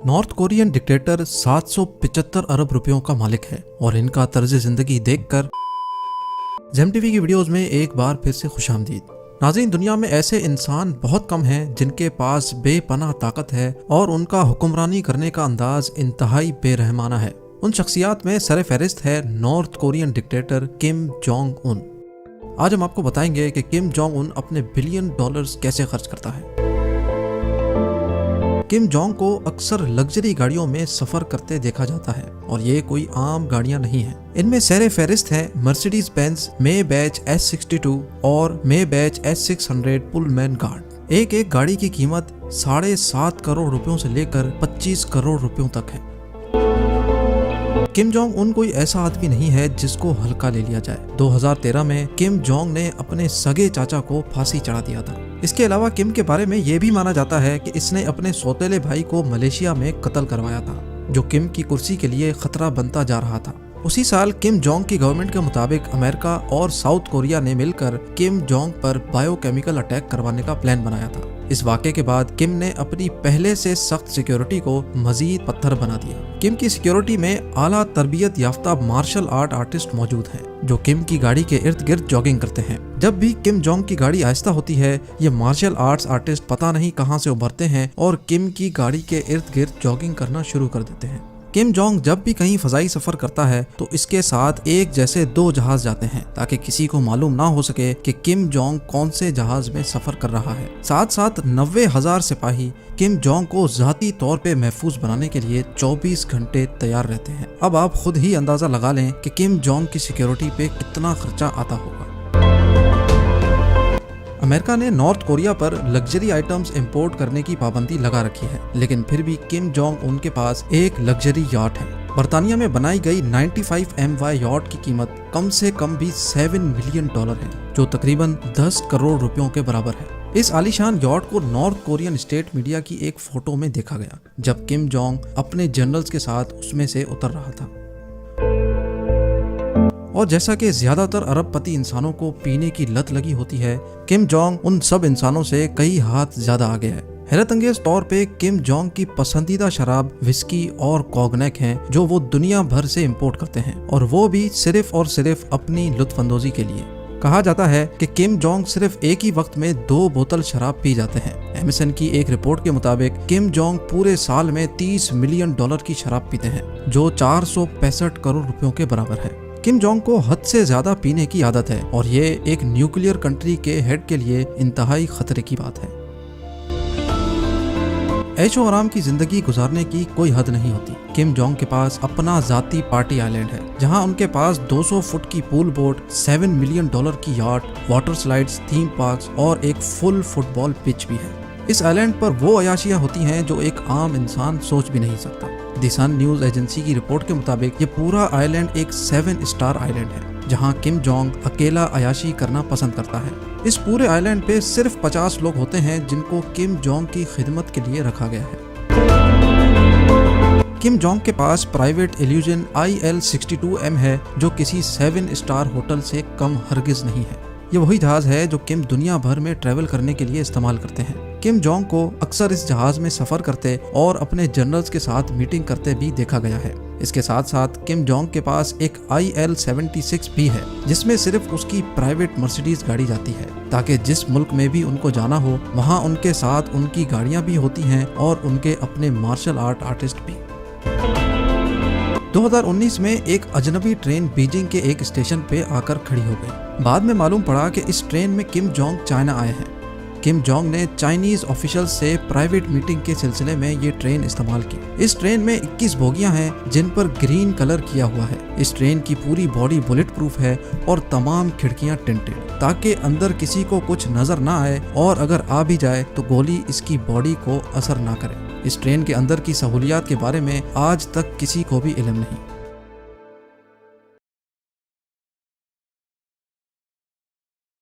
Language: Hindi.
नॉर्थ कोरियन डिक्टेटर 775 अरब रुपयों का मालिक है और इनका तर्ज जिंदगी देखकर जेम टीवी की वीडियोस में एक बार फिर से खुशामदीद। नाज़रीन, दुनिया में ऐसे इंसान बहुत कम हैं जिनके पास बेपनाह ताकत है और उनका हुक्मरानी करने का अंदाज इंतहाई बेरहमाना है। उन शख्सियात में सर फहरिस्त है north Korean dictator Kim Jong Un. आज हम आपको बताएंगे कि किम जोंग उन अपने बिलियन डॉलर्स कैसे खर्च करता है। किम जोंग को अक्सर लग्जरी गाड़ियों में सफर करते देखा जाता है और ये कोई आम गाड़ियां नहीं हैं। इनमें सर फहरिस्त हैं मर्सिडीज बेंज मेबैच S62 और मेबैच S600 पुलमैन गार्ड। एक गाड़ी की कीमत 7.5 करोड़ रुपयों से लेकर 25 करोड़ रुपयों तक है। किम जोंग उन कोई ऐसा आदमी नहीं है जिसको हल्का ले लिया जाए। 2013 में किम जोंग ने अपने सगे चाचा को फांसी चढ़ा दिया था। इसके अलावा किम के बारे में ये भी माना जाता है कि इसने अपने सौतेले भाई को मलेशिया में कत्ल करवाया था, जो किम की कुर्सी के लिए खतरा बनता जा रहा था। उसी साल किम जोंग की गवर्नमेंट के मुताबिक अमेरिका और साउथ कोरिया ने मिलकर किम जोंग पर बायोकेमिकल अटैक करवाने का प्लान बनाया था। इस वाक़े के बाद किम ने अपनी पहले से सख्त सिक्योरिटी को मजीद पत्थर बना दिया। किम की सिक्योरिटी में आला तरबियत याफ्ता मार्शल आर्ट आर्टिस्ट मौजूद हैं, जो किम की गाड़ी के इर्द गिर्द जॉगिंग करते हैं। जब भी किम जोंग की गाड़ी आहिस्ता होती है, ये मार्शल आर्ट्स आर्टिस्ट पता नहीं कहां से उभरते हैं और किम की गाड़ी के इर्द गिर्द जॉगिंग करना शुरू कर देते हैं। किम जोंग जब भी कहीं फजाई सफर करता है तो इसके साथ एक जैसे 2 जहाज जाते हैं ताकि किसी को मालूम ना हो सके कि किम जोंग कौन से जहाज में सफर कर रहा है। साथ साथ 90,000 सिपाही किम जोंग को जाती तौर पे महफूज बनाने के लिए 24 घंटे तैयार रहते हैं। अब आप खुद ही अंदाजा लगा लें कि किम जोंग की सिक्योरिटी पे कितना खर्चा आता होगा। अमेरिका ने नॉर्थ कोरिया पर लग्जरी आइटम्स इंपोर्ट करने की पाबंदी लगा रखी है, लेकिन फिर भी किम जोंग उनके पास एक लग्जरी याट है। बर्तानिया में बनाई गई 95 MY याट की कीमत कम से कम भी $7 मिलियन है, जो तकरीबन 10 करोड़ रुपयों के बराबर है। इस आलीशान याट को नॉर्थ कोरियन स्टेट मीडिया की एक फोटो में देखा गया जब किम जोंग अपने जनरल्स के साथ उसमें से उतर रहा था। और जैसा कि ज्यादातर अरबपति इंसानों को पीने की लत लगी होती है, किम जोंग उन सब इंसानों से कई हाथ ज्यादा आगे है। हैरत अंगेज तौर पे किम जोंग की पसंदीदा शराब विस्की और कॉग्नेक हैं, जो वो दुनिया भर से इंपोर्ट करते हैं, और वो भी सिर्फ और सिर्फ अपनी लुत्फअंदोजी के लिए। कहा जाता है कि किम जोंग सिर्फ एक ही वक्त में 2 बोतल शराब पी जाते हैं। एमिसन की एक रिपोर्ट के मुताबिक किम जोंग पूरे साल में $30 मिलियन की शराब पीते हैं, जो 465 करोड़ रुपयों के बराबर है। किम जोंग को हद से ज्यादा पीने की आदत है और ये एक न्यूक्लियर कंट्री के हेड के लिए इंतहाई खतरे की बात है। ऐशो आराम की जिंदगी गुजारने की कोई हद नहीं होती। किम जोंग के पास अपना जाती पार्टी आइलैंड है, जहां उनके पास 200 फुट की पूल बोट, $7 मिलियन की yacht, water slides, theme parks और एक फुल फुटबॉल पिच भी है। इस आइलैंड पर वो अयाशियां होती हैं जो एक आम इंसान सोच भी नहीं सकता। द सन न्यूज एजेंसी की रिपोर्ट के मुताबिक ये पूरा आइलैंड एक 7 स्टार आइलैंड है, जहां किम जोंग अकेला अयाशी करना पसंद करता है। इस पूरे आइलैंड पे सिर्फ 50 लोग होते हैं जिनको किम जोंग की खिदमत के लिए रखा गया है। किम जोंग के पास प्राइवेट इल्यूजन IL-62M है, जो किसी 7 स्टार होटल से कम हरगिज नहीं है। ये वही जहाज है जो किम दुनिया भर में ट्रैवल करने के लिए इस्तेमाल करते हैं। किम जोंग को अक्सर इस जहाज में सफर करते और अपने जनरल्स के साथ मीटिंग करते भी देखा गया है। इसके साथ साथ किम जोंग के पास एक IL-76 भी है, जिसमें सिर्फ उसकी प्राइवेट मर्सिडीज गाड़ी जाती है, ताकि जिस मुल्क में भी उनको जाना हो वहाँ उनके साथ उनकी गाड़ियाँ भी होती हैं और उनके अपने मार्शल आर्ट आर्टिस्ट भी। 2019 में एक अजनबी ट्रेन बीजिंग के एक स्टेशन पे आकर खड़ी हो गई। बाद में मालूम पड़ा कि इस ट्रेन में किम जोंग चाइना आए हैं। किम जोंग ने चाइनीज ऑफिशियल से प्राइवेट मीटिंग के सिलसिले में ये ट्रेन इस्तेमाल की। इस ट्रेन में 21 बोगियां हैं जिन पर ग्रीन कलर किया हुआ है। इस ट्रेन की पूरी बॉडी बुलेट प्रूफ है और तमाम खिड़कियां टिंटेड, ताकि अंदर किसी को कुछ नजर ना आए और अगर आ भी जाए तो गोली इसकी बॉडी को असर ना करे। इस ट्रेन के अंदर की सहूलियात के बारे में आज तक किसी को भी इल्म नहीं।